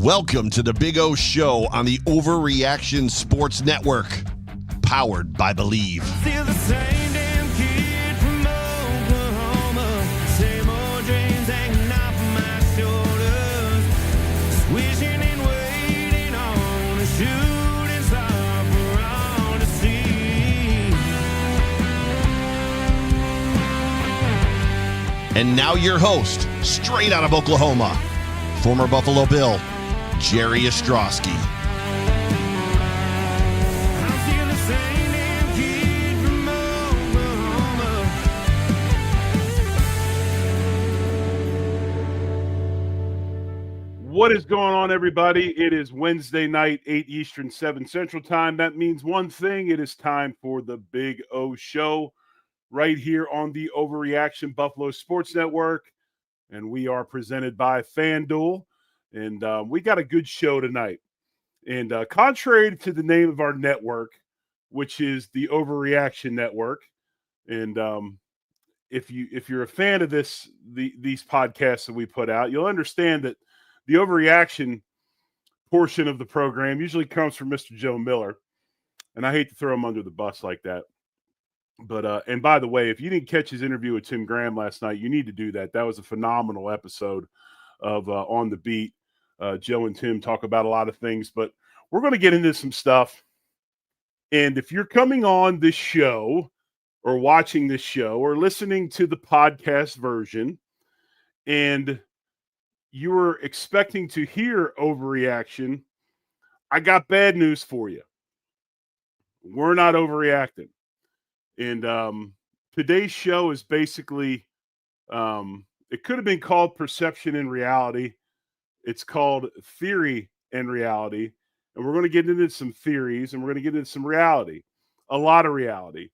Welcome to the Big O Show on the Overreaction Sports Network, powered by Believe. Still the same damn kid from Oklahoma, same old dreams hanging off my shoulders, just wishing and waiting on a shooting star for all to see. And now your host, straight out of Oklahoma, former Buffalo Bill, Jerry Ostroski. I'm still the same damn kid from Oklahoma. What is going on, everybody? It is Wednesday night, 8 Eastern, 7 Central Time. That means one thing. It is time for the Big O Show right here on the Overreaction Buffalo Sports Network. And we are presented by FanDuel. And we got a good show tonight. And contrary to the name of our network, which is the Overreaction Network, and if you're a fan of these podcasts that we put out, you'll understand that the Overreaction portion of the program usually comes from Mr. Joe Miller. And I hate to throw him under the bus like that. But and by the way, if you didn't catch his interview with Tim Graham last night, you need to do that. That was a phenomenal episode of On the Beat. Joe and Tim talk about a lot of things, but we're going to get into some stuff. And if you're coming on this show or watching this show or listening to the podcast version and you were expecting to hear Overreaction, I got bad news for you. We're not overreacting. And today's show is basically, it could have been called Perception and Reality. It's called Theory and Reality. And we're going to get into some theories and we're going to get into some reality, a lot of reality.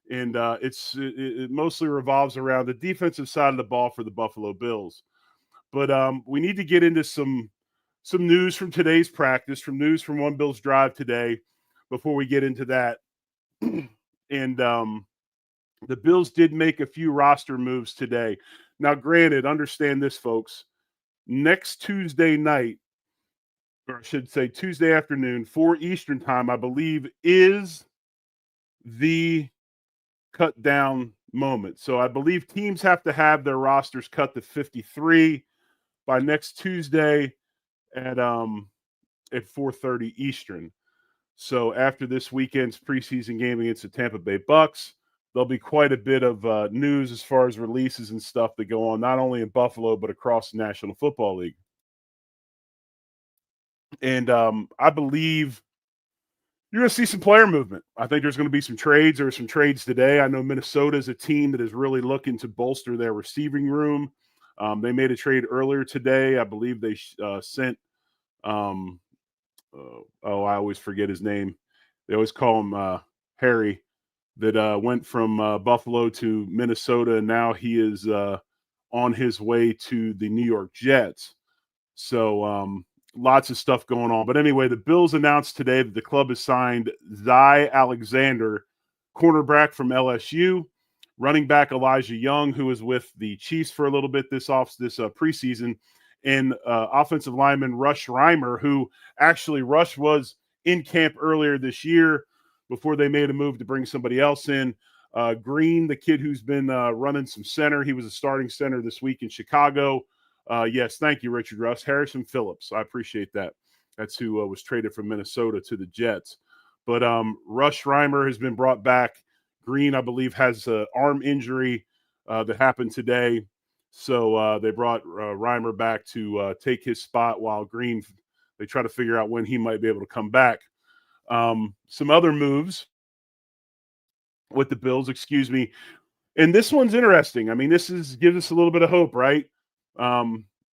And it mostly revolves around the defensive side of the ball for the Buffalo Bills. But we need to get into some news from today's practice, from news from One Bills Drive today before we get into that. And the Bills did make a few roster moves today. Now, granted, understand this, folks. Next Tuesday night, or I should say Tuesday afternoon, 4 Eastern time, I believe, is the cut down moment. So I believe teams have to have their rosters cut to 53 by next Tuesday at 4:30 Eastern. So after this weekend's preseason game against the Tampa Bay Bucks, there'll be quite a bit of news as far as releases and stuff that go on, not only in Buffalo, but across the National Football League. And I believe you're going to see some player movement. I think there's going to be some trades. There are some trades today. I know Minnesota is a team that is really looking to bolster their receiving room. They made a trade earlier today. I believe they sent I always forget his name. They always call him Harry, that went from Buffalo to Minnesota, and now he is on his way to the New York Jets. So lots of stuff going on. But anyway, the Bills announced today that the club has signed Zy Alexander, cornerback from LSU, running back Elijah Young, who was with the Chiefs for a little bit this preseason, and offensive lineman Rush Reimer, who actually Rush was in camp earlier this year before they made a move to bring somebody else in. Green, the kid who's been running some center. He was a starting center this week in Chicago. Yes, thank you, Richard Russ. Harrison Phillips. I appreciate that. That's who was traded from Minnesota to the Jets. But Rush Reimer has been brought back. Green, I believe, has an arm injury that happened today. So they brought Reimer back to take his spot while Green, they try to figure out when he might be able to come back. Some other moves with the Bills, and this one's interesting. I mean, gives us a little bit of hope, right?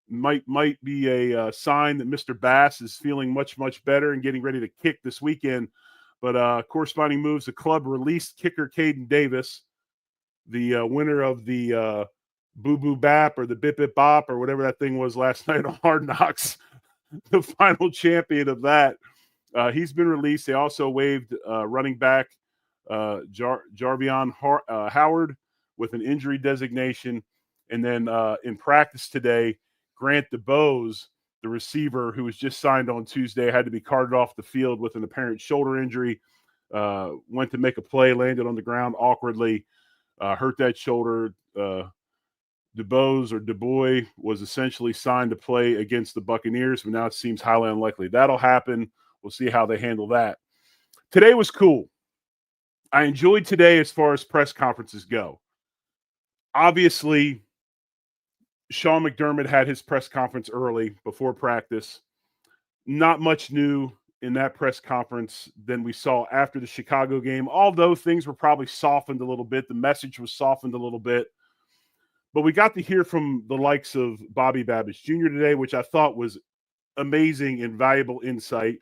Might be a sign that Mr. Bass is feeling much better and getting ready to kick this weekend. But corresponding moves, the club released kicker Caden Davis, the winner of the Boo Boo Bap or the Bip Bip Bop or whatever that thing was last night on Hard Knocks, the final champion of that. He's been released. They also waived running back Jarvion Howard with an injury designation. And then in practice today, Grant DeBose the receiver who was just signed on Tuesday, had to be carted off the field with an apparent shoulder injury. Went to make a play, landed on the ground awkwardly, hurt that shoulder. DuBois was essentially signed to play against the Buccaneers, but now it seems highly unlikely that'll happen. We'll see how they handle that. Today was cool. I enjoyed today as far as press conferences go. Obviously, Sean McDermott had his press conference early before practice. Not much new in that press conference than we saw after the Chicago game, although things were probably softened a little bit. The message was softened a little bit. But we got to hear from the likes of Bobby Babbage Jr. today, which I thought was amazing and valuable insight.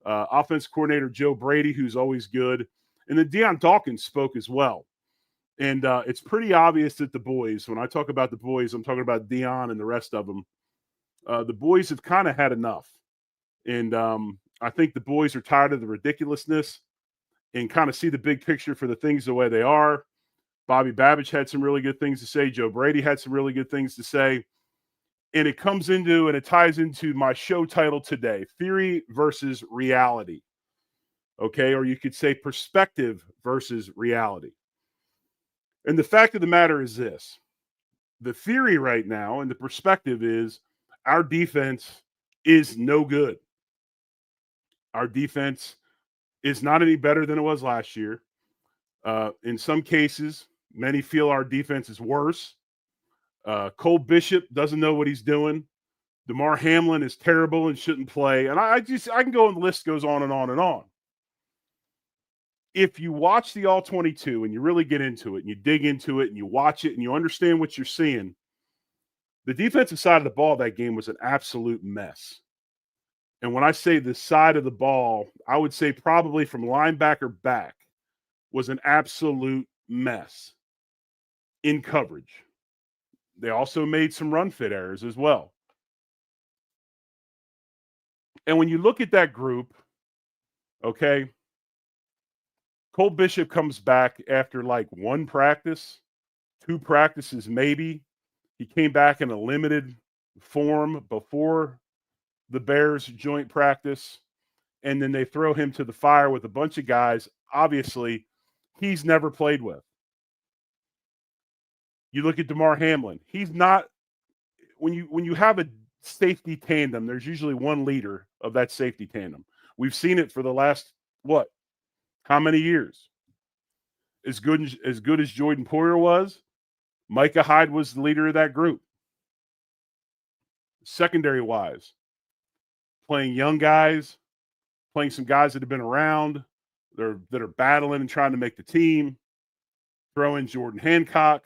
Offense coordinator Joe Brady, who's always good. And then Deion Dawkins spoke as well. And it's pretty obvious that the boys, when I talk about the boys, I'm talking about Deion and the rest of them. The boys have kind of had enough. And I think the boys are tired of the ridiculousness and kind of see the big picture for the things the way they are. Bobby Babbage had some really good things to say. Joe Brady had some really good things to say. And it comes into and it ties into my show title today, Theory versus Reality. Okay, or you could say perspective versus reality. And the fact of the matter is this. The theory right now and the perspective is our defense is no good. Our defense is not any better than it was last year. In some cases, many feel our defense is worse. Cole Bishop doesn't know what he's doing. DeMar Hamlin is terrible and shouldn't play. And I can go and the list goes on and on and on. If you watch the All-22 and you really get into it and you dig into it and you watch it and you understand what you're seeing, the defensive side of the ball that game was an absolute mess. And when I say the side of the ball, I would say probably from linebacker back was an absolute mess in coverage. They also made some run fit errors as well. And when you look at that group, okay, Cole Bishop comes back after like one practice, two practices maybe. He came back in a limited form before the Bears joint practice, and then they throw him to the fire with a bunch of guys, obviously, he's never played with. You look at DeMar Hamlin. He's not – when you have a safety tandem, there's usually one leader of that safety tandem. We've seen it for the last, how many years? As good as Jordan Poyer was, Micah Hyde was the leader of that group. Secondary-wise, playing young guys, playing some guys that have been around, that are battling and trying to make the team, throw in Jordan Hancock,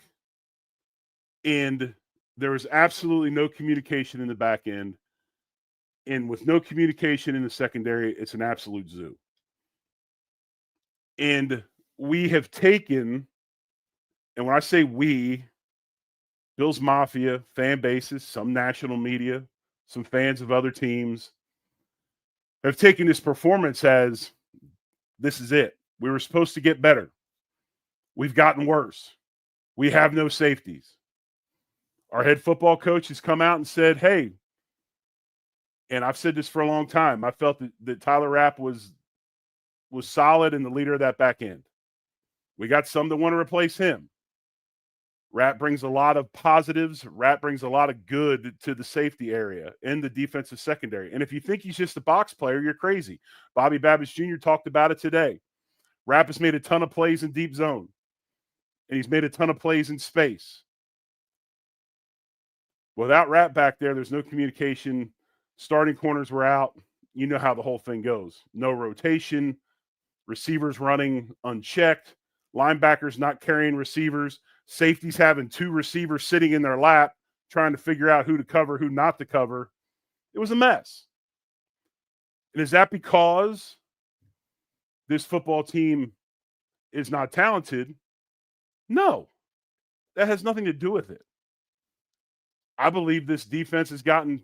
and there was absolutely no communication in the back end. And with no communication in the secondary, it's an absolute zoo. And we have taken, and when I say we, Bills Mafia, fan bases, some national media, some fans of other teams, have taken this performance as this is it. We were supposed to get better. We've gotten worse. We have no safeties. Our head football coach has come out and said, hey, and I've said this for a long time, I felt that Tyler Rapp was solid and the leader of that back end. We got some that want to replace him. Rapp brings a lot of positives. Rapp brings a lot of good to the safety area and the defensive secondary. And if you think he's just a box player, you're crazy. Bobby Babbage Jr. talked about it today. Rapp has made a ton of plays in deep zone, and he's made a ton of plays in space. Without Rapp back there, there's no communication. Starting corners were out. You know how the whole thing goes. No rotation. Receivers running unchecked. Linebackers not carrying receivers. Safeties having two receivers sitting in their lap trying to figure out who to cover, who not to cover. It was a mess. And is that because this football team is not talented? No. That has nothing to do with it. I believe this defense has gotten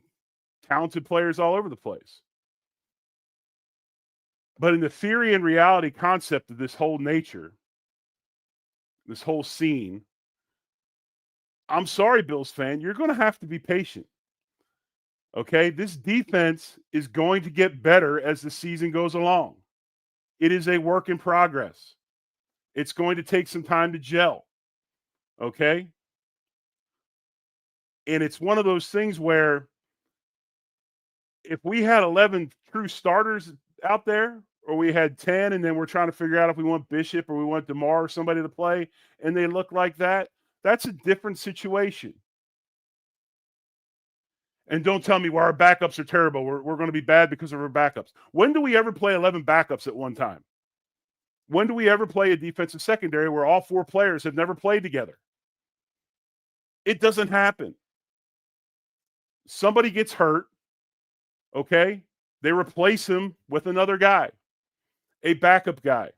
talented players all over the place. But in the theory and reality concept of this whole nature, this whole scene, I'm sorry, Bills fan, you're going to have to be patient. Okay, this defense is going to get better as the season goes along. It is a work in progress. It's going to take some time to gel. Okay? And it's one of those things where if we had 11 true starters out there, or we had 10, and then we're trying to figure out if we want Bishop or we want DeMar or somebody to play, and they look like that, that's a different situation. And don't tell me, well, our backups are terrible. We're going to be bad because of our backups. When do we ever play 11 backups at one time? When do we ever play a defensive secondary where all 4 players have never played together? It doesn't happen. Somebody gets hurt, okay? They replace him with another guy, a backup guy.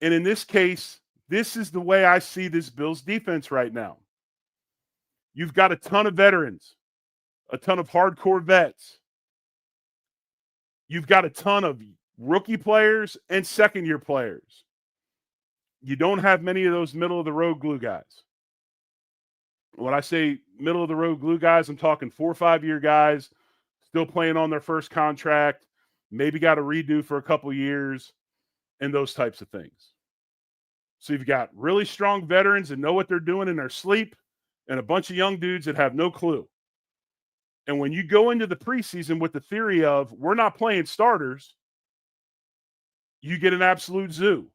And in this case, this is the way I see this Bills defense right now. You've got a ton of veterans, a ton of hardcore vets. You've got a ton of rookie players and second-year players. You don't have many of those middle-of-the-road glue guys. When I say middle-of-the-road glue guys, I'm talking 4 or 5-year guys, still playing on their first contract, maybe got a redo for a couple years, and those types of things. So you've got really strong veterans that know what they're doing in their sleep, and a bunch of young dudes that have no clue. And when you go into the preseason with the theory of we're not playing starters, you get an absolute zoo,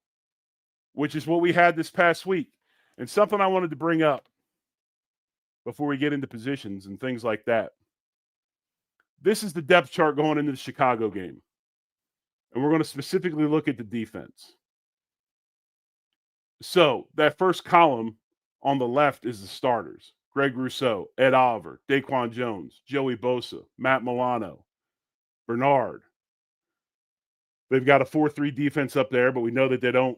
which is what we had this past week. And something I wanted to bring up before we get into positions and things like that. This is the depth chart going into the Chicago game. And we're going to specifically look at the defense. So that first column on the left is the starters. Greg Rousseau, Ed Oliver, Daquan Jones, Joey Bosa, Matt Milano, Bernard. They've got a 4-3 defense up there, but we know that they don't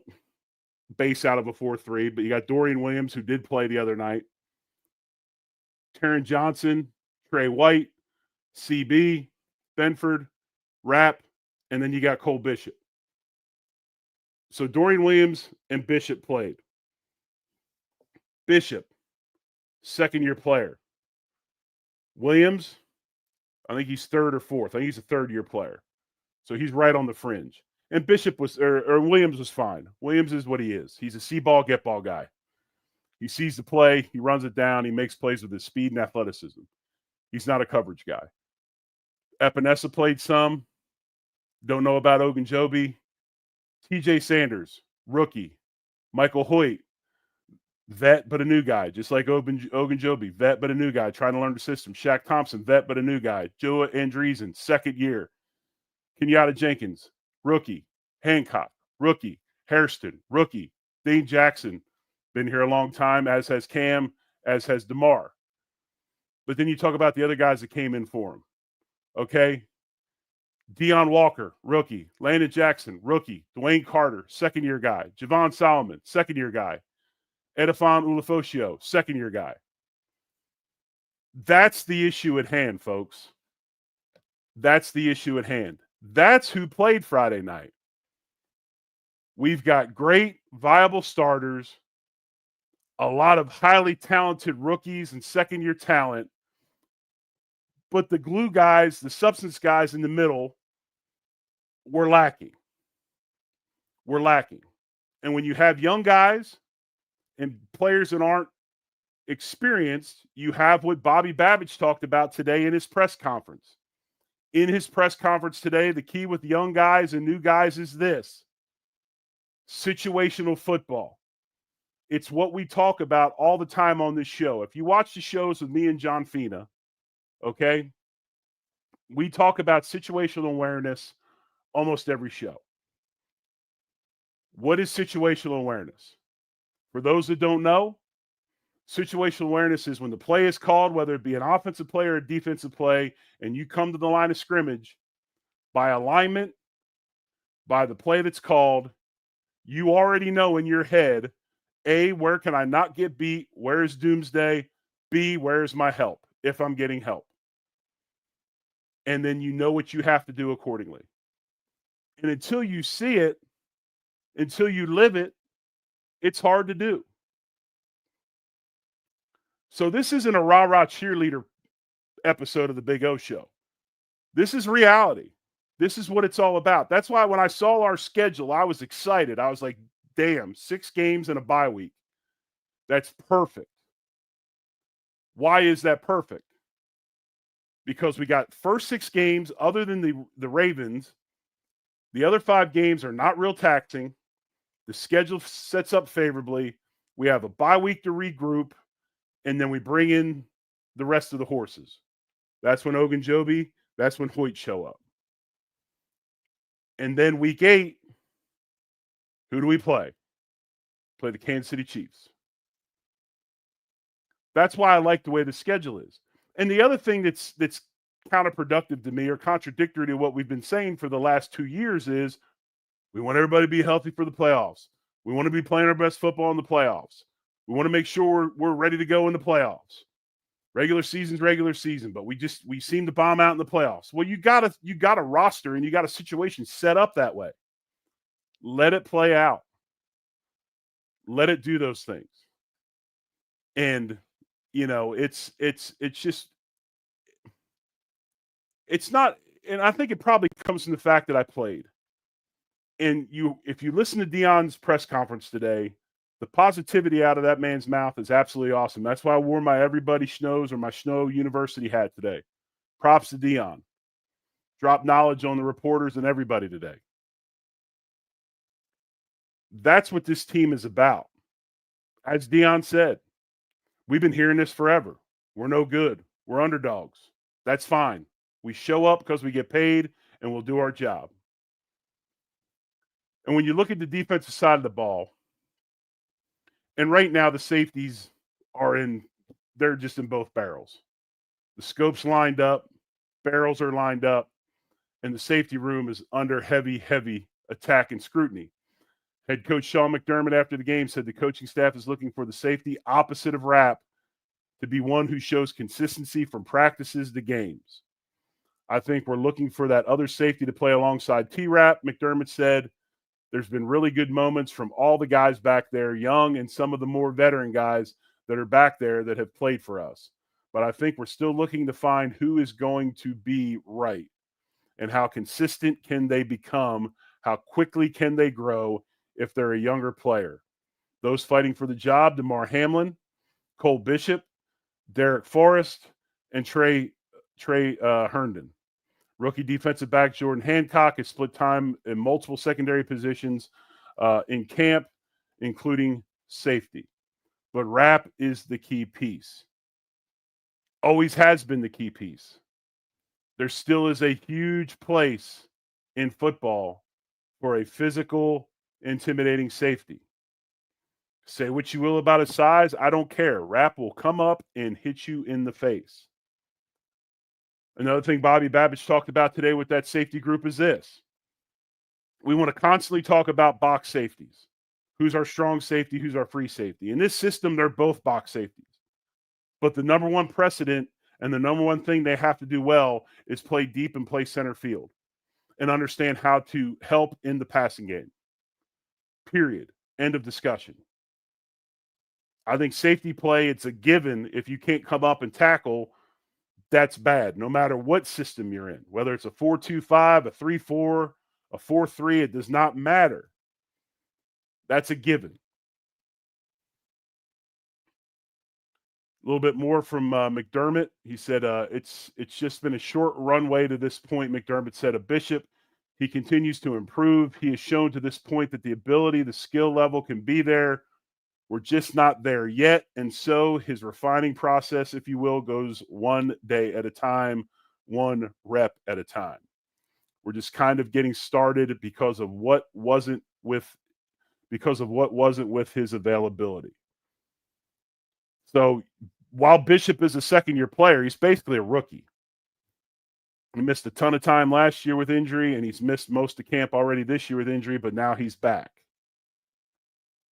base out of a 4-3. But you got Dorian Williams, who did play the other night. Taron Johnson, Trey White, CB, Benford, Rapp, and then you got Cole Bishop. So Dorian Williams and Bishop played. Bishop, second-year player. Williams, I think he's third or fourth. I think he's a third-year player. So he's right on the fringe. And Bishop was, or Williams was fine. Williams is what he is. He's a see-ball, get-ball guy. He sees the play, he runs it down, he makes plays with his speed and athleticism. He's not a coverage guy. Epinesa played some. Don't know about Ogunjobi. TJ Sanders, rookie. Michael Hoyt, vet but a new guy, just like Ogunjobi, vet but a new guy, trying to learn the system. Shaq Thompson, vet but a new guy. Joe Andreessen, second year. Kenyatta Jenkins, rookie. Hancock, rookie. Hairston, rookie. Dane Jackson, been here a long time, as has Cam, as has DeMar. But then you talk about the other guys that came in for him. Okay? Deion Walker, rookie. Landon Jackson, rookie. Dwayne Carter, second-year guy. Javon Solomon, second-year guy. Edifon Ulafosio, second-year guy. That's the issue at hand, folks. That's the issue at hand. That's who played Friday night. We've got great, viable starters, a lot of highly talented rookies and second-year talent, but the glue guys, the substance guys in the middle, were lacking. We're lacking. And when you have young guys and players that aren't experienced, you have what Bobby Babich talked about today in his press conference. In his press conference today, the key with young guys and new guys is this: situational football. It's what we talk about all the time on this show. If you watch the shows with me and John Fina, okay, we talk about situational awareness almost every show. What is situational awareness? For those that don't know, situational awareness is when the play is called, whether it be an offensive play or a defensive play, and you come to the line of scrimmage, by alignment, by the play that's called, you already know in your head, A, where can I not get beat? Where is doomsday? B, where is my help if I'm getting help? And then you know what you have to do accordingly. And until you see it, until you live it, it's hard to do. So this isn't a rah-rah cheerleader episode of the Big O Show. This is reality. This is what it's all about. That's why when I saw our schedule, I was excited. I was like, damn, 6 games and a bye week. That's perfect. Why is that perfect? Because we got first 6 games, other than the Ravens, the other 5 games are not real taxing. The schedule sets up favorably. We have a bye week to regroup, and then we bring in the rest of the horses. That's when Ogunjobi, that's when Hoyt show up. And then week 8, who do we play? Play the Kansas City Chiefs. That's why I like the way the schedule is. And the other thing that's counterproductive to me, or contradictory to what we've been saying for the last 2 years, is we want everybody to be healthy for the playoffs. We want to be playing our best football in the playoffs. We want to make sure we're ready to go in the playoffs. Regular season's regular season, but we seem to bomb out in the playoffs. Well, you got a roster and you got a situation set up that way. Let it play out. Let it do those things. And it's not, and I think it probably comes from the fact that I played. And if you listen to Deion's press conference today, the positivity out of that man's mouth is absolutely awesome. That's why I wore my Everybody Schnoes or my Schno University hat today. Props to Deion. Drop knowledge on the reporters and everybody today. That's what this team is about. As Deion said, we've been hearing this forever. We're no good. We're underdogs. That's fine. We show up because we get paid and we'll do our job. And when you look at the defensive side of the ball, and right now the safeties they're just in both barrels. The scope's lined up, barrels are lined up, and the safety room is under heavy, heavy attack and scrutiny. Head coach Sean McDermott after the game said the coaching staff is looking for the safety opposite of Rapp to be one who shows consistency from practices to games. I think we're looking for that other safety to play alongside T-Rapp. McDermott said there's been really good moments from all the guys back there, young and some of the more veteran guys that are back there that have played for us. But I think we're still looking to find who is going to be right and how consistent can they become, how quickly can they grow if they're a younger player. Those fighting for the job, DeMar Hamlin, Cole Bishop, Derek Forrest, and Trey Herndon. Rookie defensive back Jordan Hancock has split time in multiple secondary positions in camp, including safety. But Rapp is the key piece. Always has been the key piece. There still is a huge place in football for a physical, intimidating safety. Say what you will about his size, I don't care. Rapp will come up and hit you in the face. Another thing Bobby Babbage talked about today with that safety group is this. We want to constantly talk about box safeties. Who's our strong safety? Who's our free safety? In this system, they're both box safeties. But the number one precedent and the number one thing they have to do well is play deep and play center field and understand how to help in the passing game. Period. End of discussion. I think safety play, it's a given. If you can't come up and tackle, that's bad, no matter what system you're in. Whether it's a 4-2-5, a 3-4, a 4-3, it does not matter. That's a given. A little bit more from McDermott. He said it's just been a short runway to this point. McDermott said of Bishop, he continues to improve. He has shown to this point that the ability, the skill level can be there. We're just not there yet. And so his refining process, if you will, goes one day at a time, one rep at a time. We're just kind of getting started because of what wasn't with his availability. So while Bishop is a second-year player, he's basically a rookie. He missed a ton of time last year with injury, and he's missed most of camp already this year with injury, but now he's back.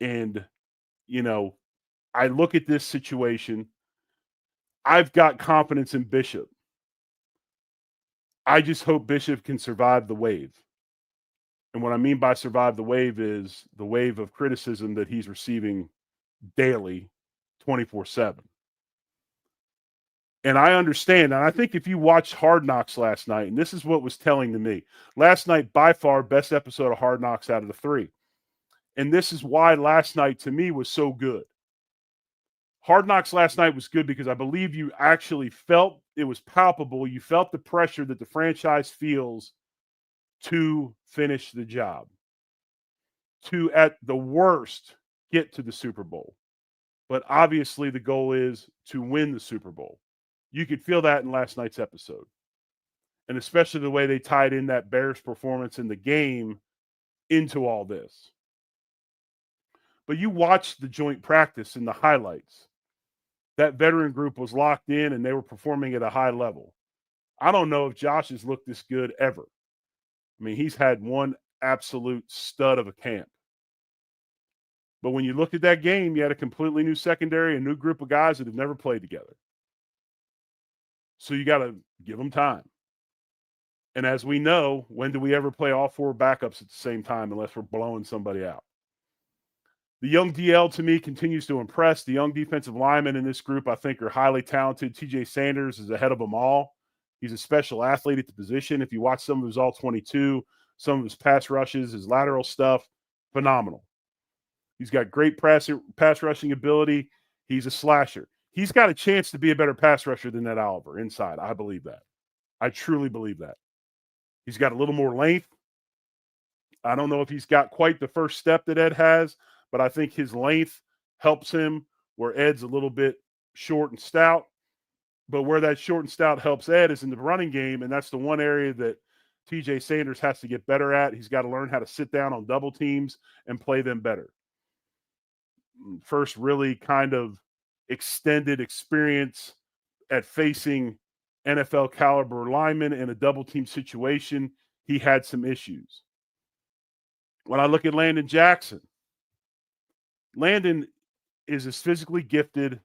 And I look at this situation. I've got confidence in Bishop. I just hope Bishop can survive the wave. And what I mean by survive the wave is the wave of criticism that he's receiving daily, 24/7. And I understand. And I think if you watched Hard Knocks last night, and this is what was telling to me, last night, by far, best episode of Hard Knocks out of the 3. And this is why last night, to me, was so good. Hard Knocks last night was good because I believe you actually felt it was palpable. You felt the pressure that the franchise feels to finish the job, to, at the worst, get to the Super Bowl. But obviously the goal is to win the Super Bowl. You could feel that in last night's episode. And especially the way they tied in that Bears performance in the game into all this. But you watched the joint practice in the highlights. That veteran group was locked in and they were performing at a high level. I don't know if Josh has looked this good ever. I mean, he's had one absolute stud of a camp. But when you looked at that game, you had a completely new secondary, a new group of guys that have never played together. So you got to give them time. And as we know, when do we ever play all 4 backups at the same time unless we're blowing somebody out? The young DL, to me, continues to impress. The young defensive linemen in this group, I think, are highly talented. TJ Sanders is ahead of them all. He's a special athlete at the position. If you watch some of his all-22, some of his pass rushes, his lateral stuff, phenomenal. He's got great pass rushing ability. He's a slasher. He's got a chance to be a better pass rusher than Ed Oliver inside. I believe that. I truly believe that. He's got a little more length. I don't know if he's got quite the first step that Ed has, but I think his length helps him where Ed's a little bit short and stout. But where that short and stout helps Ed is in the running game, and that's the one area that TJ Sanders has to get better at. He's got to learn how to sit down on double teams and play them better. First really kind of extended experience at facing NFL caliber linemen in a double team situation, he had some issues. When I look at Landon Jackson, Landon is as physically gifted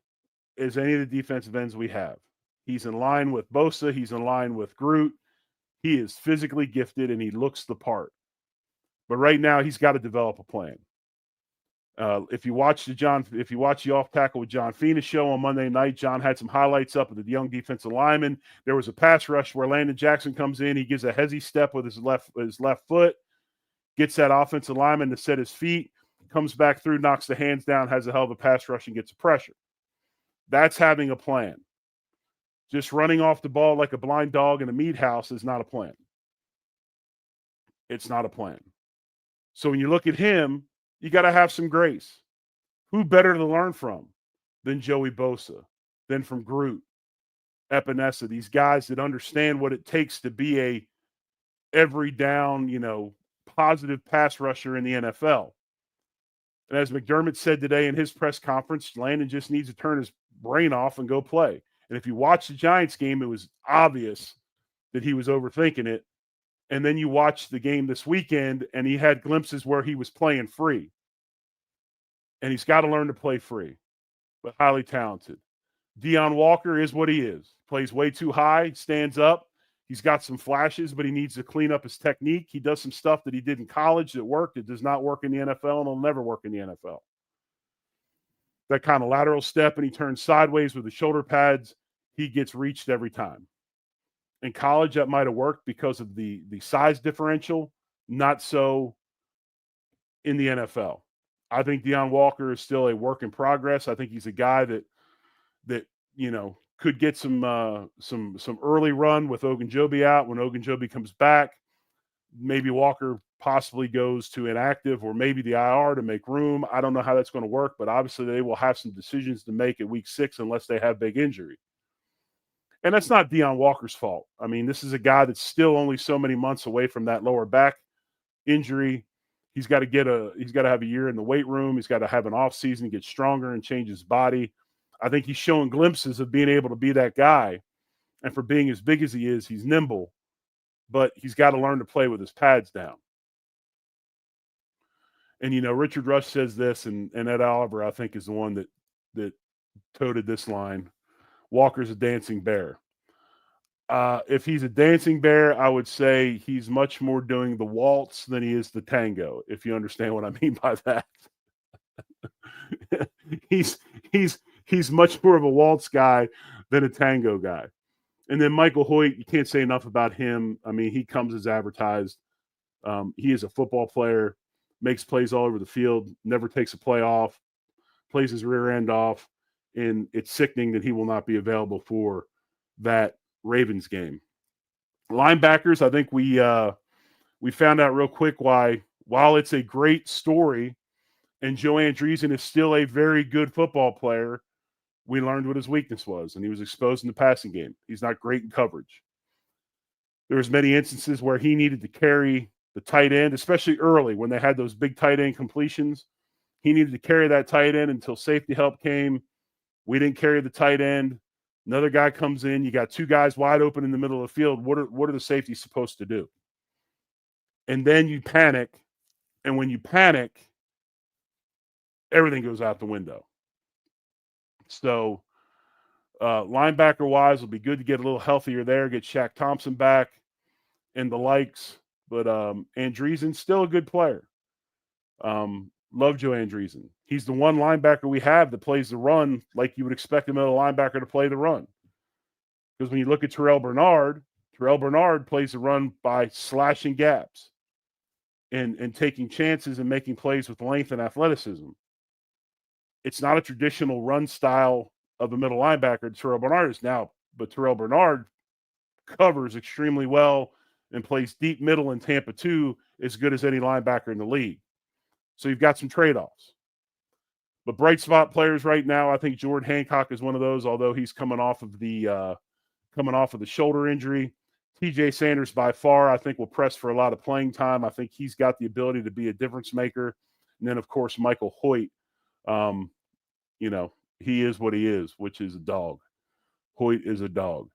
as any of the defensive ends we have. He's in line with Bosa. He's in line with Groot. He is physically gifted and he looks the part. But right now he's got to develop a plan. If you watch the Off Tackle with John Fina show on Monday night, John had some highlights up of the young defensive lineman. There was a pass rush where Landon Jackson comes in. He gives a hezzy step with his left foot, gets that offensive lineman to set his feet, comes back through, knocks the hands down, has a hell of a pass rush, and gets a pressure. That's having a plan. Just running off the ball like a blind dog in a meat house is not a plan. It's not a plan. So when you look at him, you got to have some grace. Who better to learn from than Joey Bosa, than from Groot, Epinesa, these guys that understand what it takes to be a every down, positive pass rusher in the NFL. And as McDermott said today in his press conference, Landon just needs to turn his brain off and go play. And if you watch the Giants game, it was obvious that he was overthinking it. And then you watch the game this weekend, and he had glimpses where he was playing free. And he's got to learn to play free, but highly talented. Deion Walker is what he is. Plays way too high, stands up. He's got some flashes, but he needs to clean up his technique. He does some stuff that he did in college that worked. It does not work in the NFL, and it'll never work in the NFL. That kind of lateral step, and he turns sideways with the shoulder pads, he gets reached every time. In college, that might have worked because of the size differential, not so in the NFL. I think Deion Walker is still a work in progress. I think he's a guy that could get some early run with Ogunjobi out. When Ogunjobi comes back, maybe Walker possibly goes to inactive or maybe the IR to make room. I don't know how that's going to work, but obviously they will have some decisions to make at week 6 unless they have big injury. And that's not Deion Walker's fault. I mean, this is a guy that's still only so many months away from that lower back injury. He's got to have a year in the weight room. He's got to have an off season, get stronger and change his body. I think he's showing glimpses of being able to be that guy. And for being as big as he is, he's nimble, but he's got to learn to play with his pads down. And, Richard Rush says this, and Ed Oliver, I think, is the one that toted this line. Walker's a dancing bear. If he's a dancing bear, I would say he's much more doing the waltz than he is the tango, if you understand what I mean by that. He's much more of a waltz guy than a tango guy. And then Michael Hoyt, you can't say enough about him. I mean, he comes as advertised. He is a football player, makes plays all over the field, never takes a play off, plays his rear end off, and it's sickening that he will not be available for that Ravens game. Linebackers, I think we found out real quick why, while it's a great story and Joe Andreessen is still a very good football player, we learned what his weakness was, and he was exposed in the passing game. He's not great in coverage. There was many instances where he needed to carry the tight end, especially early when they had those big tight end completions. He needed to carry that tight end until safety help came. We didn't carry the tight end. Another guy comes in. You got two guys wide open in the middle of the field. What are the safeties supposed to do? And then you panic. And when you panic, everything goes out the window. So linebacker-wise, it'll be good to get a little healthier there, get Shaq Thompson back and the likes. But Andreessen's still a good player. Love Joe Andreessen. He's the one linebacker we have that plays the run like you would expect a middle linebacker to play the run. Because when you look at Terrell Bernard plays the run by slashing gaps and taking chances and making plays with length and athleticism. It's not a traditional run style of a middle linebacker. Terrell Bernard is now, but Terrell Bernard covers extremely well and plays deep middle in Tampa 2 as good as any linebacker in the league. So you've got some trade-offs. But bright spot players right now, I think Jordan Hancock is one of those, although he's coming off of the shoulder injury. TJ Sanders by far, I think, will press for a lot of playing time. I think he's got the ability to be a difference maker. And then, of course, Michael Hoyt. He is what he is, which is a dog. Hoyt is a dog.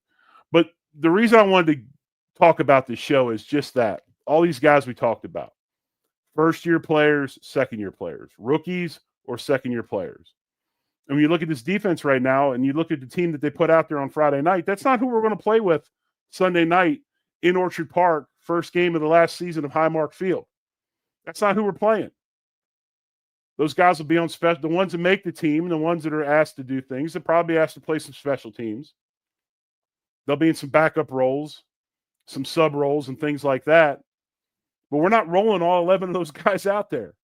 But the reason I wanted to talk about this show is just that. All these guys we talked about. First-year players, second-year players. Rookies or second-year players. And when you look at this defense right now and you look at the team that they put out there on Friday night, that's not who we're going to play with Sunday night in Orchard Park, first game of the last season of Highmark Field. That's not who we're playing. Those guys will be on special. The ones that make the team and the ones that are asked to do things, they're probably asked to play some special teams. They'll be in some backup roles, some sub roles and things like that. But we're not rolling all 11 of those guys out there.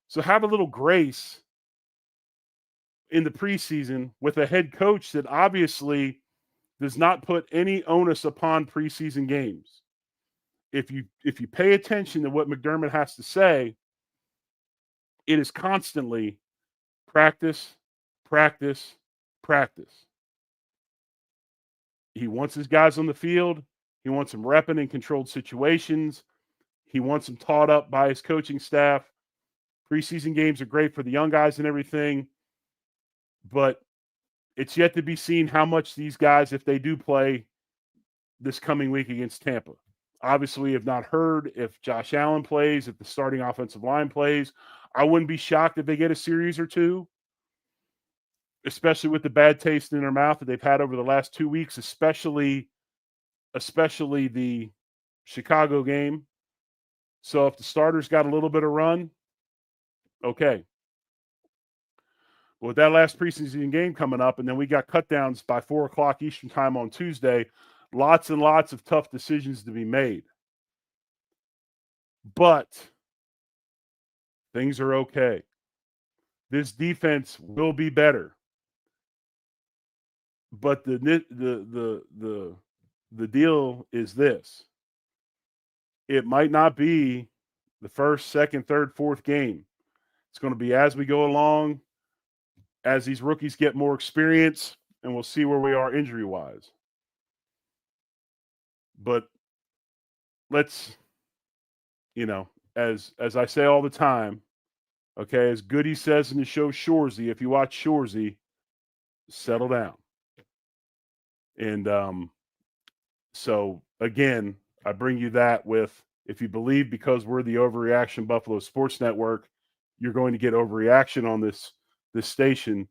So have a little grace in the preseason with a head coach that obviously does not put any onus upon preseason games. If you pay attention to what McDermott has to say, it is constantly practice, practice, practice. He wants his guys on the field. He wants them repping in controlled situations. He wants them taught up by his coaching staff. Preseason games are great for the young guys and everything, but it's yet to be seen how much these guys, if they do play this coming week against Tampa. Obviously, we have not heard if Josh Allen plays, if the starting offensive line plays. I wouldn't be shocked if they get a series or two, especially with the bad taste in their mouth that they've had over the last 2 weeks, especially the Chicago game. So if the starters got a little bit of run, okay. But with that last preseason game coming up, and then we got cut downs by 4 o'clock Eastern time on Tuesday, lots and lots of tough decisions to be made. But things are okay. This defense will be better. But the deal is this. It might not be the first, second, third, fourth game. It's going to be as we go along, as these rookies get more experience, and we'll see where we are injury-wise. But let's, as I say all the time, okay, as Goody says in the show Shoresy, if you watch Shoresy, settle down. And so, again, I bring you that with, if you believe because we're the Overreaction Buffalo Sports Network, you're going to get overreaction on this station,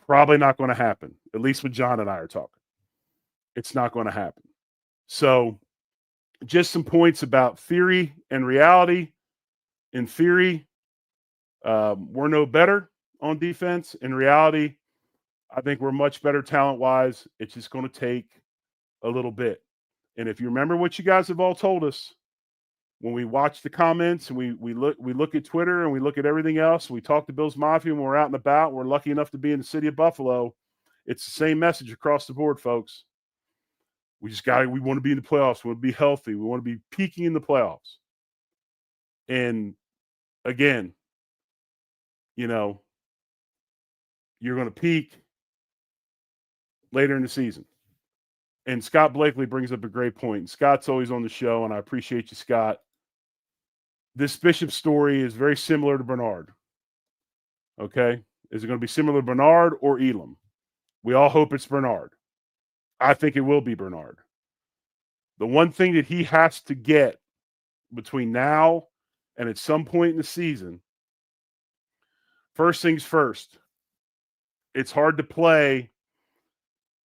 probably not going to happen, at least when John and I are talking. It's not going to happen. So just some points about theory and reality. In theory, we're no better on defense. In reality, I think we're much better talent-wise. It's just going to take a little bit. And if you remember what you guys have all told us, when we watch the comments and we look at Twitter and we look at everything else, we talk to Bills Mafia when we're out and about, we're lucky enough to be in the city of Buffalo. It's the same message across the board, folks. We want to be in the playoffs. We want to be healthy. We want to be peaking in the playoffs. And again, you're going to peak later in the season. And Scott Blakely brings up a great point. And Scott's always on the show, and I appreciate you, Scott. This Bishop story is very similar to Bernard. Okay? Is it going to be similar to Bernard or Elam? We all hope it's Bernard. I think it will be Bernard. The one thing that he has to get between now and at some point in the season, first things first, it's hard to play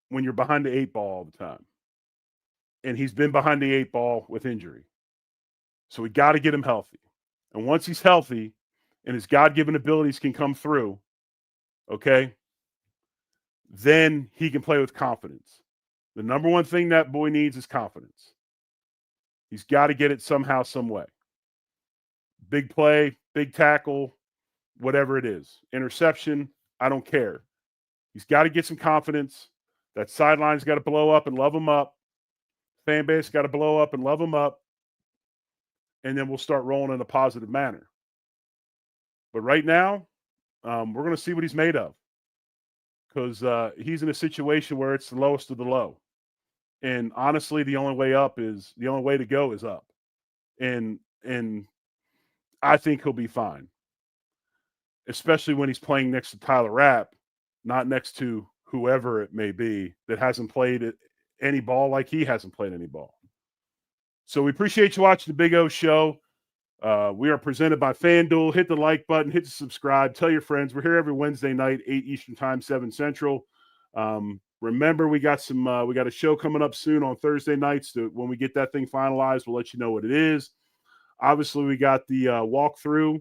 when you're behind the 8 ball all the time. And he's been behind the 8 ball with injury. So we got to get him healthy. And once he's healthy and his God-given abilities can come through, okay, then he can play with confidence. The number one thing that boy needs is confidence. He's got to get it somehow, some way. Big play, big tackle, whatever it is. Interception, I don't care. He's got to get some confidence. That sideline's got to blow up and love him up. Fan base got to blow up and love him up. And then we'll start rolling in a positive manner. But right now, we're going to see what he's made of. Because he's in a situation where it's the lowest of the low. And honestly, the only way to go is up. And I think he'll be fine. Especially when he's playing next to Tyler Rapp, not next to whoever it may be that hasn't played any ball like he hasn't played any ball. So we appreciate you watching the Big O Show. We are presented by FanDuel. Hit the like button, hit the subscribe, tell your friends. We're here every Wednesday night, 8 Eastern Time, 7 Central. Remember, we got a show coming up soon on Thursday nights. When we get that thing finalized, we'll let you know what it is. Obviously, we got the walkthrough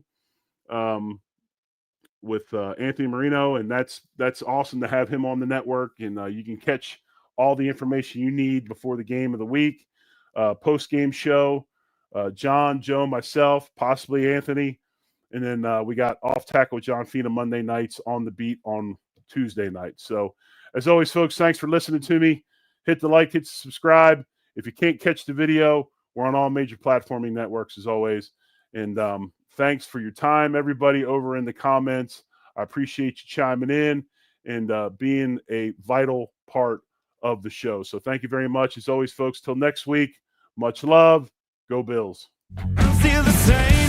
with Anthony Marino, and that's awesome to have him on the network. And you can catch all the information you need before the game of the week. Post-game show, John, Joe, myself, possibly Anthony. And then we got Off Tackle with John Fina Monday nights, On the Beat on Tuesday nights. So as always, folks, thanks for listening to me. Hit the like, hit the subscribe. If you can't catch the video, we're on all major platforming networks as always. And thanks for your time, everybody over in the comments. I appreciate you chiming in and being a vital part of the show. So thank you very much. As always, folks, till next week, much love. Go Bills. I'm still the same.